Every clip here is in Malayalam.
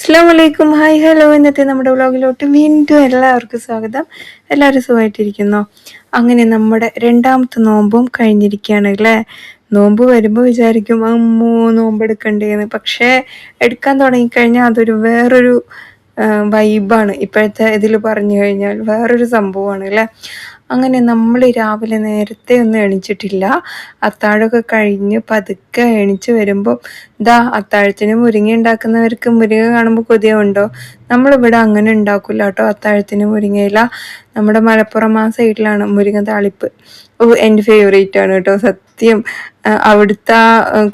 അസ്സലാമലൈക്കും. Hi hello. ഇന്നത്തെ നമ്മുടെ വ്ളോഗിലോട്ട് വീണ്ടും എല്ലാവർക്കും സ്വാഗതം. എല്ലാവരും സുഖമായിട്ടിരിക്കുന്നോ? അങ്ങനെ നമ്മുടെ രണ്ടാമത്തെ നോമ്പും കഴിഞ്ഞിരിക്കുകയാണ് അല്ലേ. നോമ്പ് വരുമ്പോൾ വിചാരിക്കും അമ്മോ നോമ്പെടുക്കണ്ടേന്ന്. പക്ഷേ എടുക്കാൻ തുടങ്ങിക്കഴിഞ്ഞാൽ അതൊരു വേറൊരു വൈബാണ്. ഇപ്പോഴത്തെ ഇതിൽ പറഞ്ഞു കഴിഞ്ഞാൽ വേറൊരു സംഭവമാണ് അല്ലേ. അങ്ങനെ നമ്മൾ രാവിലെ നേരത്തെ ഒന്നും എണീച്ചിട്ടില്ല. അത്താഴമൊക്കെ കഴിഞ്ഞ് പതുക്കെ എണീച്ച് വരുമ്പോൾ ഇതാ അത്താഴത്തിന് മുരിങ്ങ ഉണ്ടാക്കുന്നവർക്ക് മുരിങ്ങ കാണുമ്പോൾ കൊതിയുണ്ടോ? നമ്മളിവിടെ അങ്ങനെ ഉണ്ടാക്കില്ല കേട്ടോ. അത്താഴത്തിന് മുരിങ്ങയില നമ്മുടെ മലപ്പുറം ആ സൈഡിലാണ് മുരിങ്ങ താളിപ്പ്. എൻ്റെ ഫേവറേറ്റ് ആണ് കേട്ടോ സത്യം. അവിടുത്തെ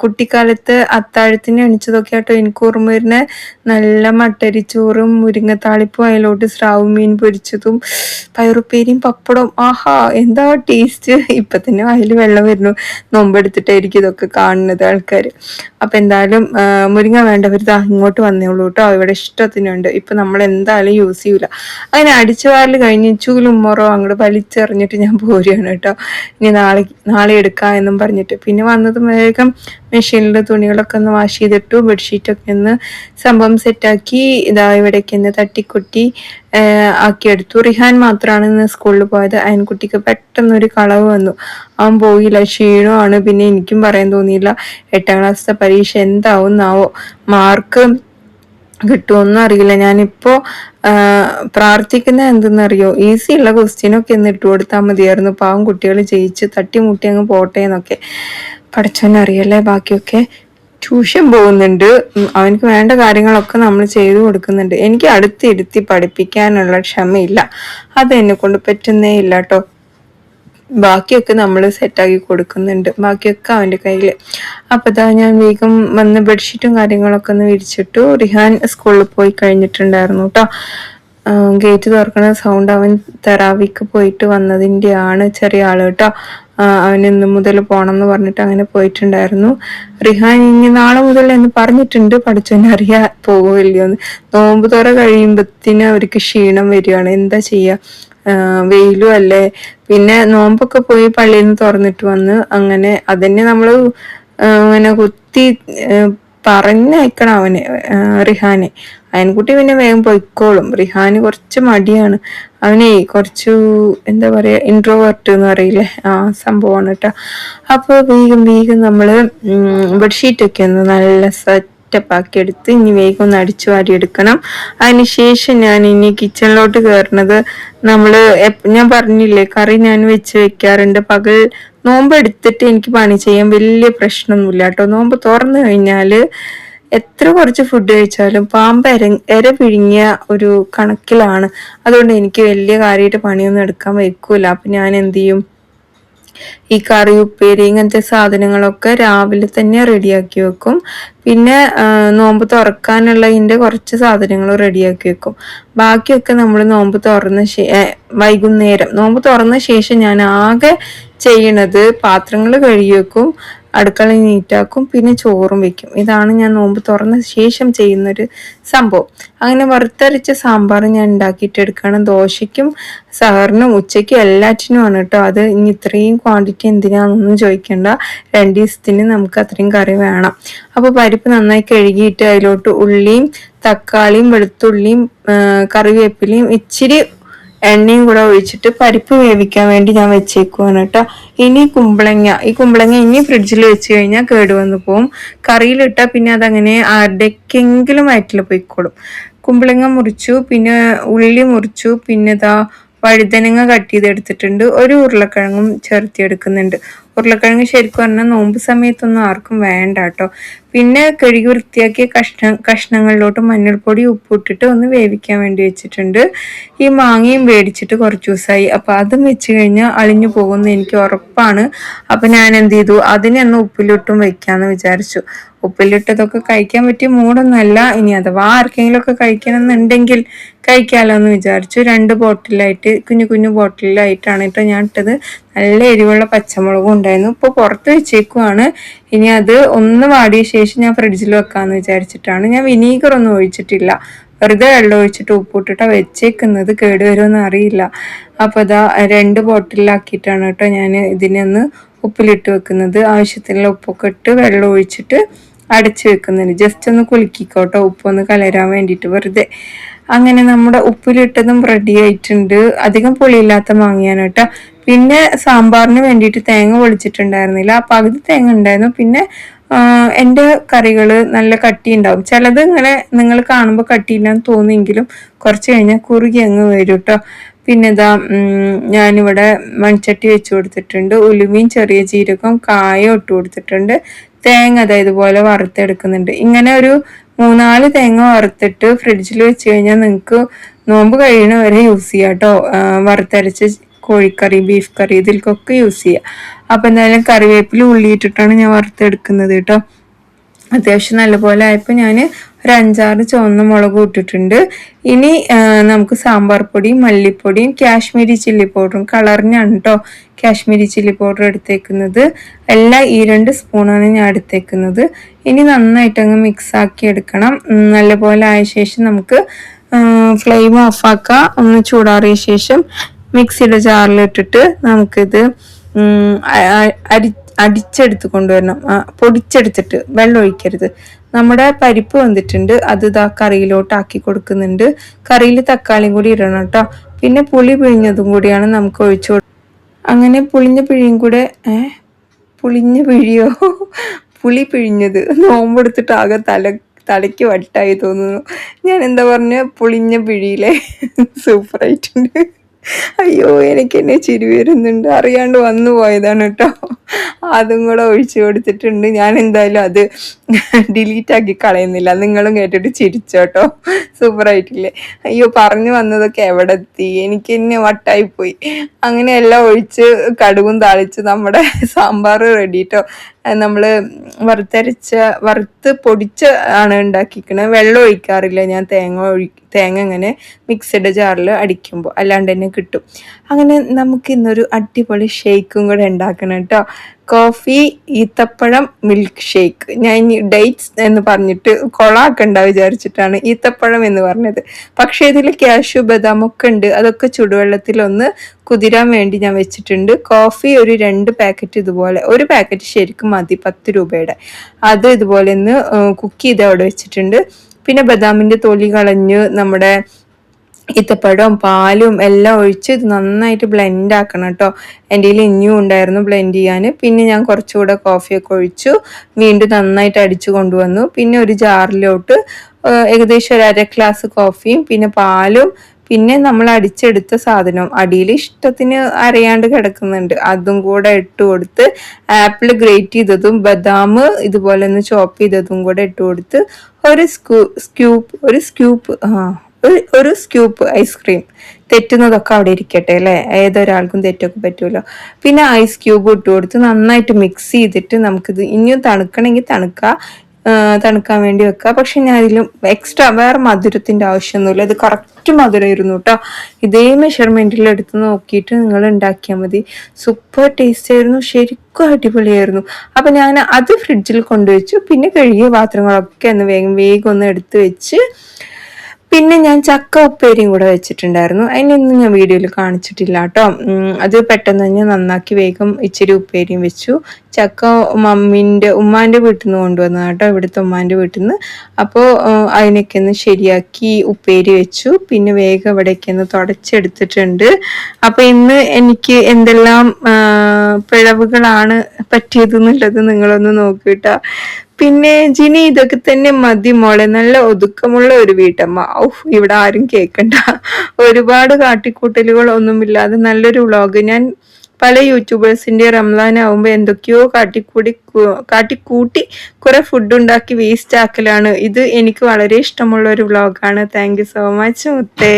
കുട്ടിക്കാലത്ത് അത്താഴത്തിന് എണിച്ചതൊക്കെ കേട്ടോ എനിക്ക് ഓർമ്മ വരുന്നത്. നല്ല മട്ടരിച്ചോറും മുരിങ്ങത്താളിപ്പും അതിലോട്ട് സ്രാവ് മീൻ പൊരിച്ചതും പയറുപ്പേരിയും പപ്പടവും. ആഹാ എന്താ ടേസ്റ്റ്. ഇപ്പൊ തന്നെ അതിൽ വെള്ളം വരുന്നു. നോമ്പെടുത്തിട്ടായിരിക്കും ഇതൊക്കെ കാണുന്നത് ആൾക്കാർ. അപ്പൊ എന്തായാലും മുരിങ്ങ വേണ്ടവർ ഇതാ ഇങ്ങോട്ട് വന്നേയുള്ളൂ കേട്ടോ. ഇവിടെ ഇഷ്ടത്തിനുണ്ട്. ഇപ്പൊ നമ്മൾ എന്തായാലും യൂസ് ചെയ്യൂല. അങ്ങനെ അടിച്ചു വാരൽ കഴിഞ്ഞ് ചൂലും മുറോ അങ്ങോട്ട് വലിച്ചെറിഞ്ഞിട്ട് ഞാൻ പോരുകയാണ് കേട്ടോ. ഇനി നാളെ എടുക്കാം എന്നും പറഞ്ഞിട്ട്. പിന്നെ വന്നത് വേഗം മെഷീനിൽ തുണികളൊക്കെ ഒന്ന് വാഷ് ചെയ്തിട്ടു. ബെഡ്ഷീറ്റൊക്കെ ഒന്ന് സംഭവം സെറ്റാക്കി ഇതാ ഇവിടേക്ക് ഒന്ന് തട്ടിക്കൊട്ടി ആക്കിയെടുത്തു. റിഹാൻ മാത്രമാണ് ഇന്ന് സ്കൂളിൽ പോയത്. അയൻകുട്ടിക്ക് പെട്ടെന്നൊരു കളവ് വന്നു. അവൻ പോയില്ല, ക്ഷീണമാണ്. പിന്നെ എനിക്കും പറയാൻ തോന്നിയില്ല. 8ാം ക്ലാസ്സിലെ പരീക്ഷ എന്താവുന്നാവോ, മാർക്ക് കിട്ടുമൊന്നും അറിയില്ല. ഞാനിപ്പോ പ്രാർത്ഥിക്കുന്ന എന്തെന്നറിയോ, ഈസി ഉള്ള ക്വസ്റ്റ്യനൊക്കെ ഒന്ന് ഇട്ട് കൊടുത്താൽ മതിയായിരുന്നു. പാവം കുട്ടികൾ ജയിച്ച് തട്ടിമുട്ടി അങ്ങ് പോട്ടെ എന്നൊക്കെ. പഠിച്ചോന്നറിയല്ലേ ബാക്കിയൊക്കെ. ട്യൂഷൻ പോകുന്നുണ്ട്. അവനക്ക് വേണ്ട കാര്യങ്ങളൊക്കെ നമ്മൾ ചെയ്തു കൊടുക്കുന്നുണ്ട്. എനിക്ക് അടുത്തിരുത്തി പഠിപ്പിക്കാനുള്ള ക്ഷമയില്ല. അത് എന്നെ കൊണ്ട് പറ്റുന്നേ ഇല്ല കേട്ടോ. ബാക്കിയൊക്കെ നമ്മൾ സെറ്റാക്കി കൊടുക്കുന്നുണ്ട്. ബാക്കിയൊക്കെ അവൻ്റെ കയ്യിൽ. അപ്പോൾ ഇതാ ഞാൻ വേഗം വന്ന് ബെഡ്ഷീറ്റും കാര്യങ്ങളൊക്കെ ഒന്ന് വിരിച്ചിട്ടു. റിഹാൻ സ്കൂളിൽ പോയി കഴിഞ്ഞിട്ടുണ്ടായിരുന്നു കേട്ടോ. ഗേറ്റ് തുറക്കണ സൗണ്ട് അവൻ തെറാവിക്ക് പോയിട്ട് വന്നതിൻ്റെ ആണ്. ചെറിയ ആള് കേട്ടോ. അവൻ ഇന്ന് മുതൽ പോകണം എന്ന് പറഞ്ഞിട്ട് അങ്ങനെ പോയിട്ടുണ്ടായിരുന്നു. റിഹാൻ ഇനി നാളെ മുതൽ എന്ന് പറഞ്ഞിട്ടുണ്ട്. പഠിച്ചോനെ അറിയാൻ പോകുമല്ലോ എന്ന്. നോമ്പ് തുറ കഴിയുമ്പത്തിന് അവർക്ക് ക്ഷീണം വരികയാണ്. എന്താ ചെയ്യുക, വെയിലും അല്ലേ. പിന്നെ നോമ്പൊക്കെ പോയി പള്ളിയിൽ നിന്ന് തുറന്നിട്ട് വന്ന് അങ്ങനെ അതന്നെ നമ്മൾ അങ്ങനെ കുത്തി പറഞ്ഞയക്കണം അവന്, റിഹാനെ. അയൻകുട്ടി പിന്നെ വേഗം പൊയ്ക്കോളും. റിഹാന് കുറച്ച് മടിയാണ്. അവനെ കുറച്ചു എന്താ പറയാ, ഇൻട്രോവേർട്ട് എന്ന് പറയില്ലേ, ആ സംഭവമാണ് കേട്ടോ. അപ്പോൾ വേഗം നമ്മള് ബെഡ്ഷീറ്റൊക്കെ ഒന്ന് നല്ല സെറ്റപ്പാക്കി എടുത്ത് ഇനി വേഗം ഒന്ന് അടിച്ചു വാരി എടുക്കണം. അതിനുശേഷം ഞാൻ ഇനി കിച്ചണിലോട്ട് കയറുന്നത്, ഞാൻ പറഞ്ഞില്ലേ കറി ഞാൻ വെക്കാറുണ്ട്. പകൽ നോമ്പ് എടുത്തിട്ട് എനിക്ക് പണി ചെയ്യാൻ വലിയ പ്രശ്നമൊന്നുമില്ല കേട്ടോ. നോമ്പ് തുറന്നു കഴിഞ്ഞാല് എത്ര കുറച്ച് ഫുഡ് കഴിച്ചാലും പാമ്പ് എര പിഴുങ്ങിയ ഒരു കണക്കിലാണ്. അതുകൊണ്ട് എനിക്ക് വലിയ കാര്യമായിട്ട് പണിയൊന്നും എടുക്കാൻ വയ്ക്കൂല. അപ്പൊ ഞാൻ എന്ത് ചെയ്യും, ഈ കറി ഉപ്പേരി ഇങ്ങനത്തെ സാധനങ്ങളൊക്കെ രാവിലെ തന്നെ റെഡിയാക്കി വെക്കും. പിന്നെ നോമ്പ് തുറക്കാനുള്ളതിൻ്റെ കുറച്ച് സാധനങ്ങൾ റെഡിയാക്കി വെക്കും. ബാക്കിയൊക്കെ നമ്മൾ നോമ്പ് തുറന്ന വൈകുന്നേരം നോമ്പ് തുറന്ന ശേഷം ഞാൻ ആകെ ചെയ്യണത് പാത്രങ്ങൾ കഴുകി വെക്കും, അടുക്കള നീറ്റാക്കും, പിന്നെ ചോറും വെക്കും. ഇതാണ് ഞാൻ നോമ്പ് തുറന്ന ശേഷം ചെയ്യുന്നൊരു സംഭവം. അങ്ങനെ വറുത്തരച്ച സാമ്പാർ ഞാൻ ഉണ്ടാക്കിയിട്ട് എടുക്കണം. ദോശയ്ക്കും സഹറിനും ഉച്ചയ്ക്കും എല്ലാറ്റിനുമാണ് കേട്ടോ. അത് ഇനി ഇത്രയും ക്വാണ്ടിറ്റി എന്തിനാണെന്നൊന്നും ചോദിക്കേണ്ട. 2 ദിവസത്തിന് നമുക്ക് അത്രയും കറി വേണം. അപ്പോൾ പരിപ്പ് നന്നായി കഴുകിയിട്ട് അതിലോട്ട് ഉള്ളിയും തക്കാളിയും വെളുത്തുള്ളിയും കറിവേപ്പിലയും ഇച്ചിരി എണ്ണയും കൂടെ ഒഴിച്ചിട്ട് പരിപ്പ് വേവിക്കാൻ വേണ്ടി ഞാൻ വെച്ചേക്കുവാണ് കേട്ടോ. ഇനി ഈ കുമ്പളങ്ങ ഇനി ഫ്രിഡ്ജിൽ വെച്ച് കഴിഞ്ഞാൽ കേടുവന്ന് പോവും. കറിയിലിട്ടാൽ പിന്നെ അതങ്ങനെ ആരുടെക്കെങ്കിലും വയറ്റിൽ പോയിക്കോളും. കുമ്പളങ്ങ മുറിച്ചു, പിന്നെ ഉള്ളി മുറിച്ചു, പിന്നെ വഴുതനങ്ങ കട്ട് ചെയ്തെടുത്തിട്ടുണ്ട്. ഒരു ഉരുളക്കിഴങ്ങും ചേർത്തിയെടുക്കുന്നുണ്ട്. ഉരുളക്കിഴങ്ങ് ശരിക്കും പറഞ്ഞാൽ നോമ്പ് സമയത്തൊന്നും ആർക്കും വേണ്ട കേട്ടോ. പിന്നെ കഴുകി വൃത്തിയാക്കിയ കഷ്ണങ്ങളിലോട്ട് മഞ്ഞൾപ്പൊടി ഉപ്പിട്ടിട്ട് ഒന്ന് വേവിക്കാൻ വേണ്ടി വെച്ചിട്ടുണ്ട്. ഈ മാങ്ങയും മേടിച്ചിട്ട് കുറച്ച് ദിവസമായി. അപ്പം അതും വെച്ച് കഴിഞ്ഞാൽ അളിഞ്ഞു പോകുമെന്ന് എനിക്ക് ഉറപ്പാണ്. അപ്പം ഞാൻ എന്ത് ചെയ്തു, അതിനൊന്ന് ഉപ്പിലിട്ടും വെക്കാമെന്ന് വിചാരിച്ചു. ഉപ്പിലിട്ടതൊക്കെ കഴിക്കാൻ പറ്റിയ മൂടൊന്നുമല്ല. ഇനി അഥവാ ആർക്കെങ്കിലും ഒക്കെ കഴിക്കണം എന്നുണ്ടെങ്കിൽ കഴിക്കാമല്ലോ എന്ന് വിചാരിച്ചു. 2 ബോട്ടിലായിട്ട് കുഞ്ഞു ബോട്ടിലായിട്ടാണ് കേട്ടോ ഞാൻ ഇട്ടത്. നല്ല എരിവുള്ള പച്ചമുളകും ഉണ്ടായിരുന്നു. ഇപ്പോൾ പുറത്ത് വെച്ചേക്കുവാണ്. ഇനി അത് ഒന്ന് വാടിയ ശേഷം ഞാൻ ഫ്രിഡ്ജിൽ വെക്കാമെന്ന് വിചാരിച്ചിട്ടാണ്. ഞാൻ വിനീഗർ ഒന്നും ഒഴിച്ചിട്ടില്ല, വെറുതെ വെള്ളം ഒഴിച്ചിട്ട് ഉപ്പിട്ടിട്ടാണ് വെച്ചേക്കുന്നത്. കേടുവരുമെന്ന് അറിയില്ല. അപ്പോൾ 2 ബോട്ടിലാക്കിയിട്ടാണ് കേട്ടോ ഞാൻ ഇതിനൊന്ന് ഉപ്പിലിട്ട് വെക്കുന്നത്. ആവശ്യത്തിനുള്ള ഉപ്പൊക്കെ ഇട്ട് വെള്ളം ഒഴിച്ചിട്ട് അടച്ചു വെക്കുന്നുണ്ട്. ജസ്റ്റ് ഒന്ന് കുലുക്കിക്കോട്ടോ, ഉപ്പൊന്ന് കലരാൻ വേണ്ടിയിട്ട് വെറുതെ. അങ്ങനെ നമ്മുടെ ഉപ്പിലിട്ടതും റെഡി ആയിട്ടുണ്ട്. അധികം പുളിയില്ലാത്ത മാങ്ങയാണ് കേട്ടോ. പിന്നെ സാമ്പാറിന് വേണ്ടിയിട്ട് തേങ്ങ പൊളിച്ചിട്ടുണ്ടായിരുന്നില്ല, പകുതി തേങ്ങ ഉണ്ടായിരുന്നു. പിന്നെ എൻ്റെ കറികൾ നല്ല കട്ടി ഉണ്ടാവും. ചിലത് ഇങ്ങനെ നിങ്ങൾ കാണുമ്പോൾ കട്ടിയില്ലാന്ന് തോന്നിയെങ്കിലും കുറച്ച് കഴിഞ്ഞാൽ കുറുകി അങ്ങ് വരും കേട്ടോ. പിന്നെ ഇതാ ഞാനിവിടെ മൺചട്ടി വെച്ച് കൊടുത്തിട്ടുണ്ട്. ഉലുവയും ചെറിയ ജീരകം കായം ഇട്ട് കൊടുത്തിട്ടുണ്ട്. തേങ്ങ അതായത് ഇതുപോലെ വറുത്തെടുക്കുന്നുണ്ട്. ഇങ്ങനെ ഒരു 3-4 തേങ്ങ വറുത്തിട്ട് ഫ്രിഡ്ജിൽ വെച്ച് കഴിഞ്ഞാൽ നിങ്ങൾക്ക് നോമ്പ് കഴിയണ വരെ യൂസ് ചെയ്യാം കേട്ടോ. വറുത്തരച്ച് കോഴിക്കറി, ബീഫ് കറി ഇതിൽക്കൊക്കെ യൂസ് ചെയ്യാം. അപ്പം എന്തായാലും കറിവേപ്പില ഉള്ളിയിട്ടിട്ടാണ് ഞാൻ വറുത്തെടുക്കുന്നത് കേട്ടോ. അത്യാവശ്യം നല്ലപോലെ ആയപ്പോൾ ഞാൻ ഒരു 5-6 ചുവന്ന മുളക് ഇട്ടിട്ടുണ്ട്. ഇനി നമുക്ക് സാമ്പാർ പൊടിയും മല്ലിപ്പൊടിയും കാശ്മീരി ചില്ലി പൗഡറും കളറിനാണ് കേട്ടോ കാശ്മീരി ചില്ലി പൗഡർ എടുത്തേക്കുന്നത്. എല്ലാം ഈ 2 സ്പൂണാണ് ഞാൻ എടുത്തേക്കുന്നത്. ഇനി നന്നായിട്ട് അങ്ങ് മിക്സ് ആക്കി എടുക്കണം. നല്ലപോലെ ആയ ശേഷം നമുക്ക് ഫ്ലെയിം ഓഫാക്കുക. ഒന്ന് ചൂടാറിയ ശേഷം മിക്സിയുടെ ജാറിലിട്ടിട്ട് നമുക്കിത് അടിച്ചെടുത്ത് കൊണ്ടുവരണം. പൊടിച്ചെടുത്തിട്ട് വെള്ളം ഒഴിക്കരുത്. നമ്മുടെ പരിപ്പ് വന്നിട്ടുണ്ട്, അത് ഇതാ കറിയിലോട്ടാക്കി കൊടുക്കുന്നുണ്ട്. കറിയിൽ തക്കാളിയും കൂടി ഇടണം കേട്ടോ. പിന്നെ പുളി പിഴിഞ്ഞതും കൂടിയാണ് നമുക്ക് ഒഴിച്ചു അങ്ങനെ പുളിഞ്ഞ പിഴിയും കൂടെ പുളിഞ്ഞ പിഴിയോ പുളി പിഴിഞ്ഞത് നോമ്പെടുത്തിട്ട് ആകെ തലയ്ക്ക് വട്ടായി തോന്നുന്നു. ഞാൻ എന്താ പറഞ്ഞ പുളിഞ്ഞ പിഴിയിലെ സൂപ്പറായിട്ടുണ്ട്. അയ്യോ എനിക്ക് എന്നെ ചിരി വരുന്നുണ്ട്, അറിയാണ്ട് വന്നു പോയതാണ് കേട്ടോ. അതും കൂടെ ഒഴിച്ചു കൊടുത്തിട്ടുണ്ട്. ഞാൻ എന്തായാലും അത് ഡിലീറ്റ് ആക്കി കളയുന്നില്ല. നിങ്ങളും കേട്ടിട്ട് ചിരിച്ചോട്ടോ. സൂപ്പറായിട്ടില്ലേ? അയ്യോ പറഞ്ഞു വന്നതൊക്കെ എവിടെ എത്തി, എനിക്ക് തന്നെ വട്ടായിപ്പോയി. അങ്ങനെ എല്ലാം ഒഴിച്ച് കടുകും താളിച്ച് നമ്മുടെ സാമ്പാർ റെഡി കേട്ടോ. നമ്മൾ വറുത്ത് പൊടിച്ച് ആണ് ഉണ്ടാക്കിക്കണത്. വെള്ളം ഒഴിക്കാറില്ല ഞാൻ. തേങ്ങ ഇങ്ങനെ മിക്സിയുടെ ജാറിൽ അടിക്കുമ്പോൾ അല്ലാണ്ട് തന്നെ കിട്ടും. അങ്ങനെ നമുക്ക് ഇന്നൊരു അടിപൊളി ഷേക്കും കൂടെ ഉണ്ടാക്കണം കേട്ടോ. കോഫി ഈത്തപ്പഴം മിൽക്ക് ഷേക്ക്. ഞാൻ ഇനി ഡേറ്റ്സ് എന്ന് പറഞ്ഞിട്ട് കൊളാക്കണ്ട വിചാരിച്ചിട്ടാണ് ഈത്തപ്പഴം എന്ന് പറഞ്ഞത്. പക്ഷേ ഇതിൽ കാഷ്യൂ ബദാം ഒക്കെ ഉണ്ട്. അതൊക്കെ ചുടുവെള്ളത്തിലൊന്ന് കുതിരാൻ വേണ്ടി ഞാൻ വെച്ചിട്ടുണ്ട്. കോഫി ഒരു 2 പാക്കറ്റ് ഇതുപോലെ, ഒരു പാക്കറ്റ് ശരിക്കും മതി 10 രൂപയുടെ. അത് ഇതുപോലെ ഒന്ന് കുക്ക് ചെയ്ത് അവിടെ വെച്ചിട്ടുണ്ട്. പിന്നെ ബദാമിൻ്റെ തൊലി കളഞ്ഞ് നമ്മുടെ ഈത്തപ്പഴവും പാലും എല്ലാം ഒഴിച്ച് ഇത് നന്നായിട്ട് ബ്ലെൻഡ് ആക്കണം കേട്ടോ. എൻ്റെ കയ്യിൽ ഇനിയും ഉണ്ടായിരുന്നു ബ്ലെൻഡ് ചെയ്യാൻ. പിന്നെ ഞാൻ കുറച്ചുകൂടെ കോഫിയൊക്കെ ഒഴിച്ചു വീണ്ടും നന്നായിട്ട് അടിച്ചു കൊണ്ടുവന്നു. പിന്നെ ഒരു ജാറിലോട്ട് ഏകദേശം ഒരു 1/2 ഗ്ലാസ് കോഫിയും പിന്നെ പാലും പിന്നെ നമ്മൾ അടിച്ചെടുത്ത സാധനവും അടിയിൽ ഇഷ്ടത്തിന് അരയാണ്ട് കിടക്കുന്നുണ്ട്, അതും കൂടെ ഇട്ട് കൊടുത്ത് ആപ്പിൾ ഗ്രേറ്റ് ചെയ്തതും ബദാം ഇതുപോലെ ഒന്ന് ചോപ്പ് ചെയ്തതും കൂടെ ഇട്ട് കൊടുത്ത് ഒരു സ്കൂപ്പ് ഐസ്ക്രീം. തെറ്റുന്നതൊക്കെ അവിടെ ഇരിക്കട്ടെ അല്ലേ, ഏതൊരാൾക്കും തെറ്റൊക്കെ പറ്റുമല്ലോ. പിന്നെ ഐസ് ക്യൂബ് ഇട്ട് കൊടുത്ത് നന്നായിട്ട് മിക്സ് ചെയ്തിട്ട് നമുക്കിത് ഇനിയും തണുക്കണമെങ്കിൽ തണുക്കാൻ വേണ്ടി വെക്കുക. പക്ഷെ ഞാൻ ഇതിലും എക്സ്ട്രാ വേറെ മധുരത്തിന്റെ ആവശ്യമൊന്നുമില്ല. ഇത് കറക്റ്റ് മധുരമായിരുന്നു കേട്ടോ. ഇതേ മെഷർമെന്റിൽ എടുത്ത് നോക്കിയിട്ട് നിങ്ങൾ ഉണ്ടാക്കിയാൽ മതി. സൂപ്പർ ടേസ്റ്റ് ആയിരുന്നു, ശരിക്കും അടിപൊളിയായിരുന്നു. അപ്പൊ ഞാൻ അത് ഫ്രിഡ്ജിൽ കൊണ്ടുവച്ചു. പിന്നെ കഴുകിയ പാത്രങ്ങളൊക്കെ ഒന്ന് വേഗം ഒന്ന് എടുത്ത് വെച്ച് പിന്നെ ഞാൻ ചക്ക ഉപ്പേരിയും കൂടെ വെച്ചിട്ടുണ്ടായിരുന്നു. അതിനൊന്നും ഞാൻ വീഡിയോയിൽ കാണിച്ചിട്ടില്ല കേട്ടോ. അത് പെട്ടെന്ന് തന്നെ നന്നാക്കി വേഗം ഇച്ചിരി ഉപ്പേരിയും വെച്ചു. ചക്ക ഉമ്മാൻ്റെ വീട്ടിൽ നിന്ന് കൊണ്ടുവന്നത് കേട്ടോ, ഇവിടുത്തെ ഉമ്മാൻ്റെ വീട്ടിൽ നിന്ന്. അപ്പോൾ അതിനൊക്കെ ഒന്ന് ശരിയാക്കി ഉപ്പേരി വെച്ചു. പിന്നെ വേഗം ഇവിടേക്ക് ഒന്ന് തുടച്ചെടുത്തിട്ടുണ്ട്. അപ്പോൾ ഇന്ന് എനിക്ക് എന്തെല്ലാം പിഴവുകളാണ് പറ്റിയതെന്നുള്ളത് നിങ്ങളൊന്ന് നോക്കിയിട്ടാ. പിന്നെ ജിനി ഇതൊക്കെ തന്നെ മതി മോളെ, നല്ല ഒതുക്കമുള്ള ഒരു വീട്ടമ്മ. ഇവിടെ ആരും കേൾക്കണ്ട, ഒരുപാട് കാട്ടിക്കൂട്ടലുകൾ ഒന്നുമില്ലാതെ നല്ലൊരു വ്ളോഗ്. ഞാൻ പല യൂട്യൂബേഴ്സിന്റെ റംസാൻ ആവുമ്പോ എന്തൊക്കെയോ കാട്ടിക്കൂട്ടി കുറെ ഫുഡ് ഉണ്ടാക്കി വേസ്റ്റ് ആക്കലാണ്. ഇത് എനിക്ക് വളരെ ഇഷ്ടമുള്ള ഒരു വ്ളോഗാണ്. താങ്ക് യു സോ മച്ച് മുത്തേ.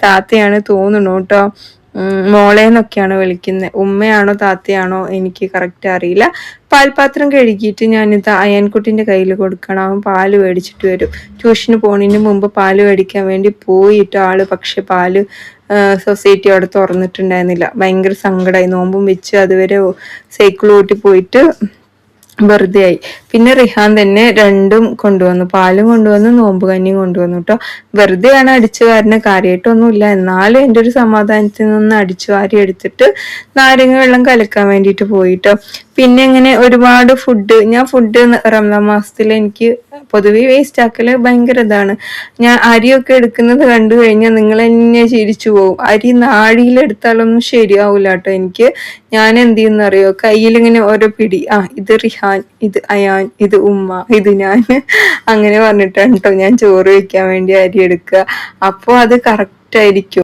താത്തയാണ് തോന്നുന്നു കേട്ടോ. മോളേന്നൊക്കെയാണ് വിളിക്കുന്നത്. ഉമ്മയാണോ താത്തയാണോ എനിക്ക് കറക്റ്റ് അറിയില്ല. പാൽപാത്രം കഴുകിയിട്ട് ഞാനിത് അയൻകുട്ടിൻ്റെ കയ്യിൽ കൊടുക്കണം. അവൻ പാല് മേടിച്ചിട്ട് വരും. ട്യൂഷന് പോണതിന് മുമ്പ് പാല് മേടിക്കാൻ വേണ്ടി പോയിട്ട് ആള് പക്ഷെ പാല് സൊസൈറ്റി അവിടെ തുറന്നിട്ടുണ്ടായിരുന്നില്ല. ഭയങ്കര സങ്കടമായി. നോമ്പും വെച്ച് അതുവരെ സൈക്കിൾ ഓട്ടി പോയിട്ട് വെറുതെ ആയി. പിന്നെ റിഹാൻ തന്നെ രണ്ടും കൊണ്ടുവന്നു, പാലും കൊണ്ടുവന്നു, നോമ്പ് കഞ്ഞിയും കൊണ്ടുവന്നു കേട്ടോ. വെറുതെയാണ് അടിച്ചു വാരുന്ന, കാര്യമായിട്ടൊന്നുമില്ല. എന്നാലും എൻ്റെ ഒരു സമാധാനത്തിൽ നിന്ന് അടിച്ചു വാരി എടുത്തിട്ട് നാരങ്ങ വെള്ളം കലക്കാൻ വേണ്ടിയിട്ട് പോയിട്ടോ. പിന്നെ ഇങ്ങനെ ഒരുപാട് ഫുഡ് റമദാൻ മാസത്തിൽ എനിക്ക് പൊതുവെ വേസ്റ്റ് ആക്കല് ഭയങ്കര ഇതാണ്. ഞാൻ അരിയൊക്കെ എടുക്കുന്നത് കണ്ടു കഴിഞ്ഞാൽ നിങ്ങൾ എന്നെ ചിരിച്ചു പോകും. അരി നാഴിയിലെടുത്താലൊന്നും ശരിയാവൂല കേട്ടോ എനിക്ക്. ഞാൻ എന്ത് ചെയ്യുന്നറിയോ, കയ്യിലിങ്ങനെ ഓരോ പിടി, ഇത് റിഹാൻ, ഇത് അയാൻ, ഇത് ഉമ്മ, ഇത് ഞാൻ, അങ്ങനെ പറഞ്ഞിട്ടാണ് കേട്ടോ ഞാൻ ചോറ് വെക്കാൻ വേണ്ടി അരി എടുക്കുക. അപ്പോൾ അത് കറക്റ്റ് ആയിരിക്കും.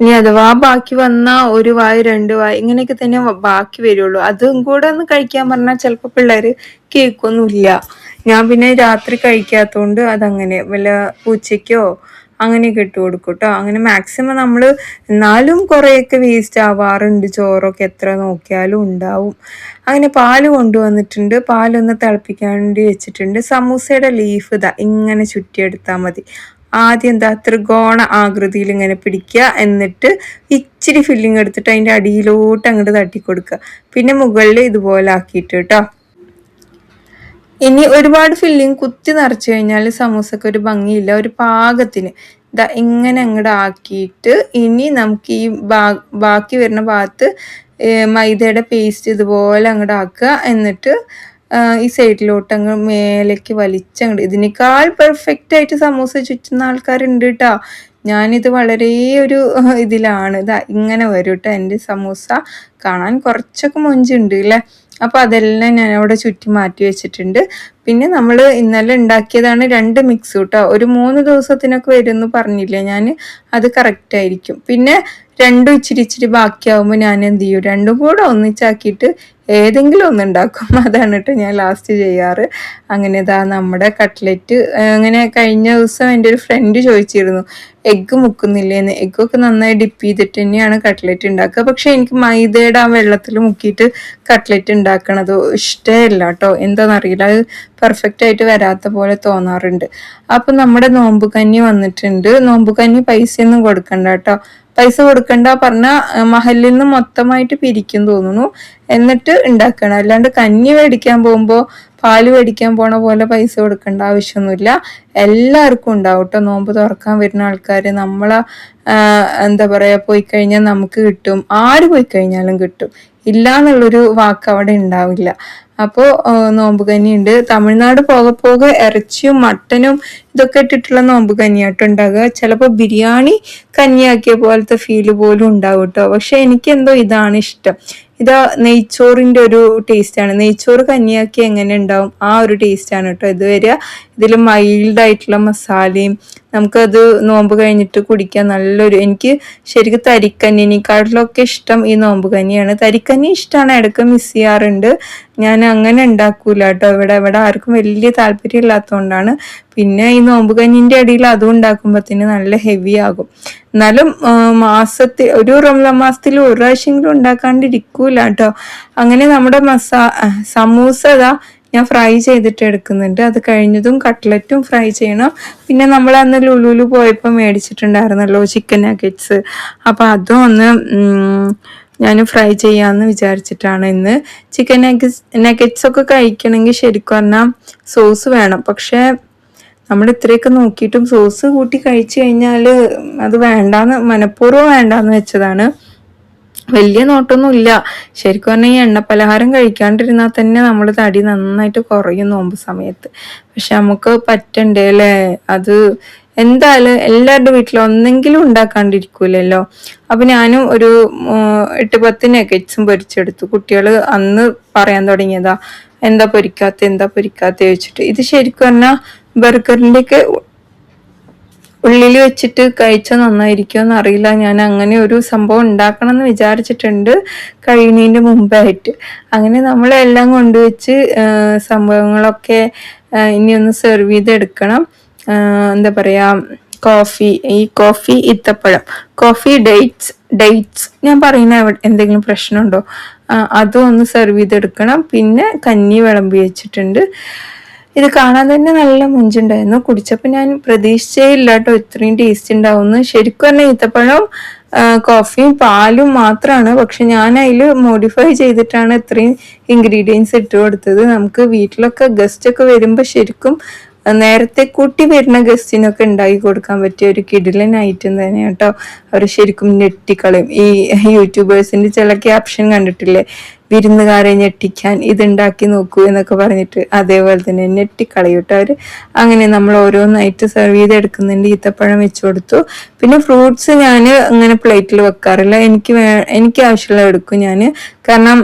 ഇനി അഥവാ ബാക്കി വന്ന ഒരു വായ 2 വായ ഇങ്ങനെയൊക്കെ തന്നെ ബാക്കി വരുള്ളൂ. അതും കൂടെ ഒന്ന് കഴിക്കാൻ പറഞ്ഞാൽ ചിലപ്പോൾ പിള്ളേര് കേൾക്കൊന്നുമില്ല. ഞാൻ പിന്നെ രാത്രി കഴിക്കാത്തതുകൊണ്ട് അതങ്ങനെ വല്ല ഉച്ചയ്ക്കോ അങ്ങനെയൊക്കെ ഇട്ട് കൊടുക്കും കേട്ടോ. അങ്ങനെ മാക്സിമം നമ്മൾ, എന്നാലും കുറേയൊക്കെ വേസ്റ്റ് ആവാറുണ്ട്. ചോറൊക്കെ എത്ര നോക്കിയാലും ഉണ്ടാവും. അങ്ങനെ പാല് കൊണ്ടുവന്നിട്ടുണ്ട്, പാലൊന്ന് തിളപ്പിക്കാൻ വേണ്ടി വെച്ചിട്ടുണ്ട്. സമൂസയുടെ ലീഫ് ഇതാ ഇങ്ങനെ ചുറ്റിയെടുത്താൽ മതി. ആദ്യം എന്താ ത്രികോണ ആകൃതിയിൽ ഇങ്ങനെ പിടിക്കുക, എന്നിട്ട് ഇച്ചിരി ഫില്ലിങ് എടുത്തിട്ട് അതിൻ്റെ അടിയിലോട്ട് അങ്ങോട്ട് തട്ടി കൊടുക്കുക. പിന്നെ മുകളിൽ ഇതുപോലെ ആക്കിയിട്ട് കേട്ടോ. ഇനി ഒരുപാട് ഫില്ലിങ് കുത്തി നിറച്ചു കഴിഞ്ഞാൽ സമൂസക്ക് ഒരു ഭംഗിയില്ല. ഒരു പാകത്തിന് ഇതാ ഇങ്ങനെ അങ്ങോട്ട് ആക്കിയിട്ട് ഇനി നമുക്ക് ഈ ബാക്കി വരുന്ന ഭാഗത്ത് മൈദയുടെ പേസ്റ്റ് ഇതുപോലെ അങ്ങോട്ട് ആക്കുക. എന്നിട്ട് ഈ സൈഡിലോട്ട് അങ്ങ് മേലേക്ക് വലിച്ചങ്ങോട്ട്, ഇതിനേക്കാൾ പെർഫെക്റ്റ് ആയിട്ട് സമൂസ ചുറ്റുന്ന ആൾക്കാരുണ്ട് കേട്ടോ. ഞാനിത് വളരെ ഒരു ഇതിലാണ്. ഇതാ ഇങ്ങനെ വരും കേട്ടോ എൻ്റെ സമൂസ. കാണാൻ കുറച്ചൊക്കെ മൊഞ്ചുണ്ട് അല്ലേ. അപ്പോൾ അതെല്ലാം ഞാൻ അവിടെ ചുറ്റി മാറ്റി വെച്ചിട്ടുണ്ട്. പിന്നെ നമ്മൾ ഇന്നലെ ഉണ്ടാക്കിയതാണ് 2 മിക്സ് കേട്ടോ. ഒരു 3 ദിവസത്തിനൊക്കെ വരുമെന്ന് പറഞ്ഞില്ലേ ഞാൻ, അത് കറക്റ്റ് ആയിരിക്കും. പിന്നെ രണ്ടും ഇച്ചിരി ബാക്കിയാവുമ്പോൾ ഞാൻ എന്ത് ചെയ്യും, രണ്ടും കൂടെ ഒന്നിച്ചാക്കിയിട്ട് ഏതെങ്കിലും ഒന്നുണ്ടാക്കും. അതാണ് കേട്ടോ ഞാൻ ലാസ്റ്റ് ചെയ്യാറ്. അങ്ങനെ ഇതാ നമ്മുടെ കട്ട്ലറ്റ്. അങ്ങനെ കഴിഞ്ഞ ദിവസം എൻ്റെ ഒരു ഫ്രണ്ട് ചോദിച്ചിരുന്നു എഗ്ഗ് മുക്കുന്നില്ലേന്ന്. എഗ്ഗൊക്കെ നന്നായി ഡിപ്പ് ചെയ്തിട്ട് തന്നെയാണ് കട്ട്ലറ്റ് ഉണ്ടാക്കുക. പക്ഷെ എനിക്ക് മൈദയുടെ ആ വെള്ളത്തിൽ മുക്കിയിട്ട് കട്ട്ലറ്റ് ഉണ്ടാക്കണത് ഇഷ്ടമല്ല കേട്ടോ. എന്താണെന്നറിയില്ല, അത് പെർഫെക്റ്റ് ആയിട്ട് വരാത്ത പോലെ തോന്നാറുണ്ട്. അപ്പം നമ്മുടെ നോമ്പ് കഞ്ഞി വന്നിട്ടുണ്ട്. നോമ്പ് കഞ്ഞി പൈസയൊന്നും കൊടുക്കണ്ട കേട്ടോ. പൈസ കൊടുക്കണ്ട പറഞ്ഞാൽ മഹലിൽ നിന്ന് മൊത്തമായിട്ട് പിരിക്കും തോന്നുന്നു, എന്നിട്ട് ഉണ്ടാക്കണം. അല്ലാണ്ട് കഞ്ഞി മേടിക്കാൻ പോകുമ്പോൾ പാല് മേടിക്കാൻ പോണ പോലെ പൈസ കൊടുക്കേണ്ട ആവശ്യമൊന്നുമില്ല. എല്ലാവർക്കും ഉണ്ടാവും കേട്ടോ. നോമ്പ് തുറക്കാൻ വരുന്ന ആൾക്കാർ നമ്മളെ എന്താ പറയുക, പോയി കഴിഞ്ഞാൽ നമുക്ക് കിട്ടും. ആര് പോയി കഴിഞ്ഞാലും കിട്ടും. ഇല്ല എന്നുള്ളൊരു വാക്ക് അവിടെ ഉണ്ടാവില്ല. അപ്പോൾ നോമ്പ് കഞ്ഞിയുണ്ട്. തമിഴ്നാട് പോകെ ഇറച്ചിയും മട്ടനും ഇതൊക്കെ ഇട്ടിട്ടുള്ള നോമ്പ് കഞ്ഞിയാട്ടോ ഉണ്ടാകുക. ചിലപ്പോൾ ബിരിയാണി കഞ്ഞിയാക്കിയ പോലത്തെ ഫീല് പോലും ഉണ്ടാവും കേട്ടോ. പക്ഷെ എനിക്ക് എന്തോ ഇതാണ് ഇഷ്ടം. ഇതാ നെയ്ച്ചോറിൻ്റെ ഒരു ടേസ്റ്റാണ്. നെയ്ച്ചോറ് കഞ്ഞിയാക്കി എങ്ങനെ ഉണ്ടാവും ആ ഒരു ടേസ്റ്റാണ് കേട്ടോ ഇത് വരിക. ഇതിൽ മൈൽഡായിട്ടുള്ള മസാലയും നമുക്കത് നോമ്പ് കഴിഞ്ഞിട്ട് കുടിക്കാൻ നല്ലൊരു, എനിക്ക് ശരിക്കും തരിക്കഞ്ഞിനെക്കാട്ടിലൊക്കെ ഇഷ്ടം ഈ നോമ്പ് കഞ്ഞിയാണ്. തരിക്കഞ്ഞി ഇഷ്ടമാണ്, ഇടയ്ക്ക് മിസ് ചെയ്യാറുണ്ട്. ഞാൻ അങ്ങനെ ഉണ്ടാക്കൂല കേട്ടോ. ഇവിടെ ആർക്കും വലിയ താല്പര്യം ഇല്ലാത്തതുകൊണ്ടാണ്. പിന്നെ ഈ നോമ്പ് കഞ്ഞിൻ്റെ അടിയിൽ അതും ഉണ്ടാക്കുമ്പോഴത്തേന് നല്ല ഹെവി ആകും. എന്നാലും ഒരു റമദാൻ മാസത്തിൽ ഒരു പ്രാവശ്യമെങ്കിലും ഉണ്ടാക്കാണ്ടിരിക്കൂല കേട്ടോ. അങ്ങനെ നമ്മുടെ സമൂസ ഞാൻ ഫ്രൈ ചെയ്തിട്ട് എടുക്കുന്നുണ്ട്. അത് കഴിഞ്ഞതും കട്ട്ലറ്റും ഫ്രൈ ചെയ്യണം. പിന്നെ നമ്മൾ അന്ന് ലുലുലു പോയപ്പോൾ മേടിച്ചിട്ടുണ്ടായിരുന്നല്ലോ ചിക്കൻ നഗറ്റ്സ്, അപ്പോൾ അതും ഒന്ന് ഞാൻ ഫ്രൈ ചെയ്യാമെന്ന് വിചാരിച്ചിട്ടാണ് ഇന്ന്. ചിക്കൻ നഗറ്റ്സ് ഒക്കെ കഴിക്കണമെങ്കിൽ ശരിക്കും പറഞ്ഞാൽ സോസ് വേണം. പക്ഷേ നമ്മൾ ഇത്രയൊക്കെ നോക്കിയിട്ടും സോസ് കൂട്ടി കഴിച്ചു കഴിഞ്ഞാൽ അത് മനഃപൂർവ്വം വേണ്ടാന്ന് വെച്ചതാണ്. വലിയ നോട്ടൊന്നും ഇല്ല ശരിക്കും പറഞ്ഞാൽ. ഈ എണ്ണപ്പലഹാരം കഴിക്കാണ്ടിരുന്നാൽ തന്നെ നമ്മൾ തടി നന്നായിട്ട് കുറയും നോമ്പ് സമയത്ത്. പക്ഷെ നമുക്ക് പറ്റണ്ടേ അല്ലേ. അത് എന്തായാലും എല്ലാവരുടെ വീട്ടിലും ഒന്നെങ്കിലും ഉണ്ടാക്കാണ്ടിരിക്കൂലല്ലോ. അപ്പൊ ഞാനും ഒരു 8-10 നഗറ്റ്സും പൊരിച്ചെടുത്തു. കുട്ടികൾ അന്ന് പറയാൻ തുടങ്ങിയതാ എന്താ പൊരിക്കാത്ത ചോദിച്ചിട്ട്. ഇത് ശരിക്കും പറഞ്ഞാൽ ബർഗറിന്റെ ഒക്കെ ഉള്ളിൽ വെച്ചിട്ട് കഴിച്ചാൽ നന്നായിരിക്കുമെന്ന് അറിയില്ല. ഞാൻ അങ്ങനെ ഒരു സംഭവം ഉണ്ടാക്കണം എന്ന് വിചാരിച്ചിട്ടുണ്ട് കഴിയുന്നതിൻ്റെ മുമ്പായിട്ട്. അങ്ങനെ നമ്മളെല്ലാം കൊണ്ടുവച്ച് സംഭവങ്ങളൊക്കെ ഇനി ഒന്ന് സെർവ് ചെയ്തെടുക്കണം. എന്താ പറയാ, കോഫി ഈത്തപ്പഴം, കോഫി ഡേറ്റ്സ് ഞാൻ പറയുന്ന എന്തെങ്കിലും പ്രശ്നമുണ്ടോ? അതും ഒന്ന് സെർവ് ചെയ്തെടുക്കണം. പിന്നെ കഞ്ഞി വിളമ്പി വെച്ചിട്ടുണ്ട്. ഇത് കാണാൻ തന്നെ നല്ല മുഞ്ചുണ്ടായിരുന്നു. കുടിച്ചപ്പോൾ ഞാൻ പ്രതീക്ഷിച്ചേ ഇല്ല കേട്ടോ ഇത്രയും ടേസ്റ്റ് ഉണ്ടാവുമെന്ന്. ശരിക്കും പറഞ്ഞാൽ ഈത്തപ്പഴം കോഫിയും പാലും മാത്രമാണ്. പക്ഷെ ഞാൻ അതിൽ മോഡിഫൈ ചെയ്തിട്ടാണ് ഇത്രയും ഇൻഗ്രീഡിയൻസ് ഇട്ട് കൊടുത്തത്. നമുക്ക് വീട്ടിലൊക്കെ ഗസ്റ്റ് ഒക്കെ വരുമ്പോൾ ശരിക്കും നേരത്തെ കൂട്ടി വരുന്ന ഗസ്റ്റിനൊക്കെ ഉണ്ടാക്കി കൊടുക്കാൻ പറ്റിയ ഒരു കിടിലൻ ഐറ്റം തന്നെ കേട്ടോ. അവർ ശരിക്കും ഞെട്ടിക്കളയും. ഈ യൂട്യൂബേഴ്സിന്റെ ചില ക്യാപ്ഷൻ കണ്ടിട്ടില്ലേ, വിരുന്നുകാരെ ഞെട്ടിക്കാൻ ഇതുണ്ടാക്കി നോക്കൂ എന്നൊക്കെ പറഞ്ഞിട്ട്, അതേപോലെ തന്നെ ഞെട്ടിക്കളയും കേട്ടോ അവർ. അങ്ങനെ നമ്മൾ ഓരോന്നായിട്ട് സെർവ് ചെയ്തെടുക്കുന്നുണ്ട്. ഈത്തപ്പഴം വെച്ച് കൊടുത്തു. പിന്നെ ഫ്രൂട്ട്സ് ഞാൻ അങ്ങനെ പ്ലേറ്റിൽ വെക്കാറില്ല. എനിക്ക് ആവശ്യമുള്ള എടുക്കും ഞാൻ. കാരണം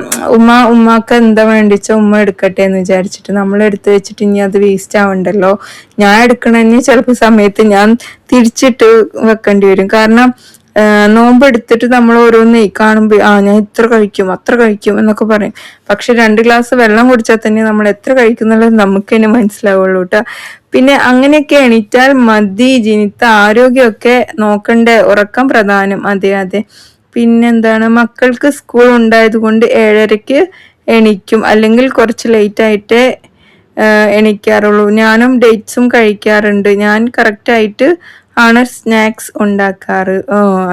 ഉമ്മാക്ക് എന്താ വേണ്ടിച്ചാൽ ഉമ്മ എടുക്കട്ടെ എന്ന് വിചാരിച്ചിട്ട് നമ്മൾ എടുത്ത് വെച്ചിട്ട് ഇനി അത് വേസ്റ്റ് ആവണ്ടല്ലോ. ഞാൻ എടുക്കണന്നെ ചിലപ്പോൾ സമയത്ത് ഞാൻ തിരിച്ചിട്ട് വെക്കേണ്ടി വരും. കാരണം നോമ്പ് എടുത്തിട്ട് നമ്മൾ ഓരോന്ന് കാണുമ്പോൾ ഞാൻ ഇത്ര കഴിക്കും അത്ര കഴിക്കും എന്നൊക്കെ പറയും. പക്ഷെ 2 ഗ്ലാസ് വെള്ളം കുടിച്ചാൽ തന്നെ നമ്മൾ എത്ര കഴിക്കുന്നുള്ളത് നമുക്ക് തന്നെ മനസ്സിലാവുള്ളൂ കേട്ടോ. പിന്നെ അങ്ങനെയൊക്കെ എണീറ്റാൽ മതി. ജിനിത്ത ആരോഗ്യമൊക്കെ നോക്കണ്ടേ, ഉറക്കം പ്രധാനം. അതെ. പിന്നെന്താണ്, മക്കൾക്ക് സ്കൂൾ ഉണ്ടായത് കൊണ്ട് 7:30 എണീക്കും. അല്ലെങ്കിൽ കുറച്ച് ലേറ്റ് ആയിട്ടേ എണീക്കാറുള്ളൂ. ഞാനും ഡേറ്റ്സും കഴിക്കാറുണ്ട്. ഞാൻ കറക്റ്റായിട്ട് ആണ് സ്നാക്സ് ഉണ്ടാക്കാറ്.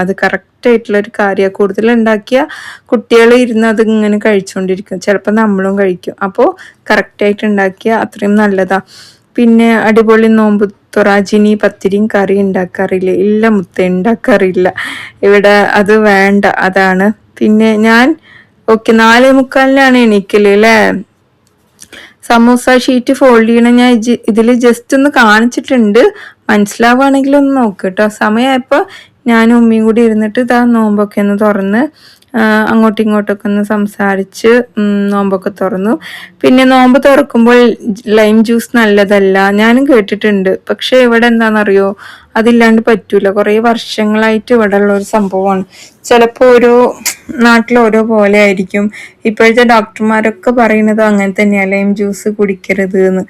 അത് കറക്റ്റായിട്ടുള്ളൊരു കാര്യമാണ്. കൂടുതൽ ഉണ്ടാക്കിയ കുട്ടികൾ ഇരുന്ന് അത് ഇങ്ങനെ കഴിച്ചുകൊണ്ടിരിക്കും. ചിലപ്പോൾ നമ്മളും കഴിക്കും. അപ്പോൾ കറക്റ്റായിട്ട് ഉണ്ടാക്കിയ അത്രയും നല്ലതാ. പിന്നെ അടിപൊളി നോമ്പ് തൊറാജിനി പത്തിരിയും കറി ഉണ്ടാക്കാറില്ല. ഇല്ല മുത്ത, ഉണ്ടാക്കാറില്ല ഇവിടെ. അത് വേണ്ട, അതാണ്. പിന്നെ ഞാൻ 4:45 എണീക്കല് അല്ലേ. സമൂസ ഷീറ്റ് ഫോൾഡ് ചെയ്യണം ഞാൻ ഇതിൽ ജസ്റ്റ് ഒന്ന് കാണിച്ചിട്ടുണ്ട്. മനസ്സിലാവുകയാണെങ്കിൽ ഒന്ന് നോക്ക് കേട്ടോ. സമയമായപ്പോൾ ഞാനും ഉമ്മയും കൂടി ഇരുന്നിട്ട് ഇതാ നോമ്പൊക്കെ ഒന്ന് തുറന്ന് അങ്ങോട്ടും ഇങ്ങോട്ടൊക്കെ ഒന്ന് സംസാരിച്ച് നോമ്പൊക്കെ തുറന്നു. പിന്നെ നോമ്പ് തുറക്കുമ്പോൾ ലൈം ജ്യൂസ് നല്ലതല്ല ഞാനും കേട്ടിട്ടുണ്ട്. പക്ഷെ ഇവിടെ എന്താണെന്നറിയോ, അതില്ലാണ്ട് പറ്റൂല. കുറേ വർഷങ്ങളായിട്ട് ഇവിടെ ഉള്ള ഒരു സംഭവമാണ്. ചിലപ്പോൾ ഓരോ നാട്ടിൽ ഓരോ പോലെ ആയിരിക്കും. ഇപ്പോഴത്തെ ഡോക്ടർമാരൊക്കെ പറയുന്നത് അങ്ങനെ തന്നെയാണ്, ലൈം ജ്യൂസ് കുടിക്കരുത് എന്ന്.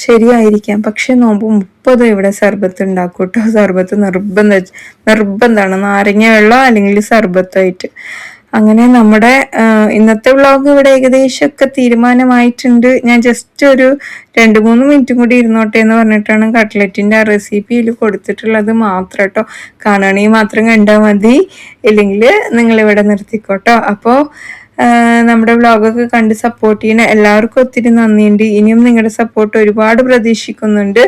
ശരിയായിരിക്കാം. പക്ഷെ നോമ്പ് 30 ഇവിടെ സർബത്ത് ഉണ്ടാക്കും കേട്ടോ. സർബത്ത് നിർബന്ധമാണ്. നാരങ്ങ വെള്ളം അല്ലെങ്കിൽ സർബത്തായിട്ട്. അങ്ങനെ നമ്മുടെ ഇന്നത്തെ വ്ളോഗ് ഇവിടെ ഏകദേശമൊക്കെ തീരുമാനമായിട്ടുണ്ട്. ഞാൻ ജസ്റ്റ് ഒരു 2-3 മിനിറ്റും കൂടി ഇരുന്നോട്ടെ എന്ന് പറഞ്ഞിട്ടാണ് കട്ട്ലറ്റിൻ്റെ ആ റെസിപ്പിയിൽ കൊടുത്തിട്ടുള്ളത് മാത്രം കേട്ടോ. കാണുകയാണെങ്കിൽ മാത്രം കണ്ടാൽ മതി, ഇല്ലെങ്കിൽ നിങ്ങളിവിടെ നിർത്തിക്കോട്ടോ. അപ്പോൾ നമ്മുടെ വ്ളോഗൊക്കെ കണ്ട് സപ്പോർട്ട് ചെയ്യുന്ന എല്ലാവർക്കും ഒത്തിരി നന്ദിയുണ്ട്. ഇനിയും നിങ്ങളുടെ സപ്പോർട്ട് ഒരുപാട് പ്രതീക്ഷിക്കുന്നുണ്ട്.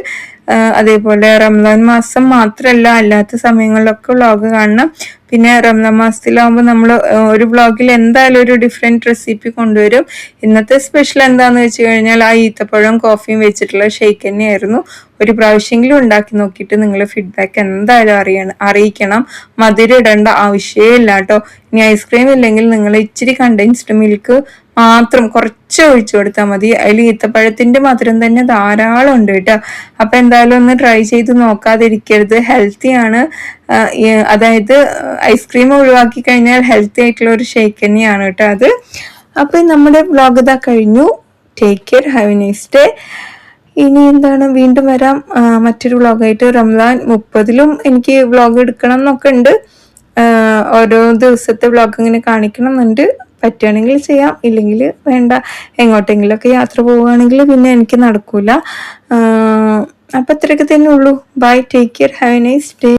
അതേപോലെ റംസാൻ മാസം മാത്രമല്ല, അല്ലാത്ത സമയങ്ങളിലൊക്കെ വ്ളോഗ് കാണണം. പിന്നെ റംസാൻ മാസത്തിലാവുമ്പോൾ നമ്മൾ ഒരു വ്ളോഗിൽ എന്തായാലും ഒരു ഡിഫറെൻറ്റ് റെസിപ്പി കൊണ്ടുവരും. ഇന്നത്തെ സ്പെഷ്യൽ എന്താണെന്ന് വെച്ച് കഴിഞ്ഞാൽ ആ ഈത്തപ്പഴവും കോഫിയും വെച്ചിട്ടുള്ള ഷേക്ക് തന്നെയായിരുന്നു. ഒരു പ്രാവശ്യമെങ്കിലും ഉണ്ടാക്കി നോക്കിയിട്ട് നിങ്ങളുടെ ഫീഡ്ബാക്ക് എന്തായാലും അറിയിക്കണം. മധുരം ഇടേണ്ട ആവശ്യമില്ല കേട്ടോ. ഇനി ഐസ്ക്രീം ഇല്ലെങ്കിൽ നിങ്ങൾ ഇച്ചിരി കണ്ടൻസ്ഡ് മിൽക്ക് മാത്രം കുറച്ച് ഒഴിച്ചു കൊടുത്താൽ മതി. അതിൽ ഈത്തപ്പഴത്തിന്റെ മധുരം തന്നെ ധാരാളം ഉണ്ട് കേട്ടോ. അപ്പൊ എന്തായാലും ഒന്ന് ട്രൈ ചെയ്ത് നോക്കാതിരിക്കരുത്. ഹെൽത്തിയാണ്. അതായത് ഐസ്ക്രീം ഒഴിവാക്കി കഴിഞ്ഞാൽ ഹെൽത്തി ആയിട്ടുള്ള ഒരു ഷേക്ക് തന്നെയാണ് കേട്ടോ അത്. അപ്പൊ നമ്മുടെ വ്ളോഗ് ഇതാ കഴിഞ്ഞു. Take care, have a nice day. ഇനി എന്താണ്, വീണ്ടും വരാം മറ്റൊരു വ്ളോഗായിട്ട്. റംസാൻ 30-ലും എനിക്ക് വ്ളോഗ് എടുക്കണം എന്നൊക്കെ ഉണ്ട്. ഓരോ ദിവസത്തെ വ്ളോഗ് ഇങ്ങനെ കാണിക്കണം എന്നുണ്ട്. പറ്റുകയാണെങ്കിൽ ചെയ്യാം, ഇല്ലെങ്കിൽ വേണ്ട. എങ്ങോട്ടെങ്കിലുമൊക്കെ യാത്ര പോവുകയാണെങ്കിൽ പിന്നെ എനിക്ക് നടക്കൂല. അപ്പം അത്രയൊക്കെ തന്നെ ഉള്ളൂ. Bye, take care, have a nice day.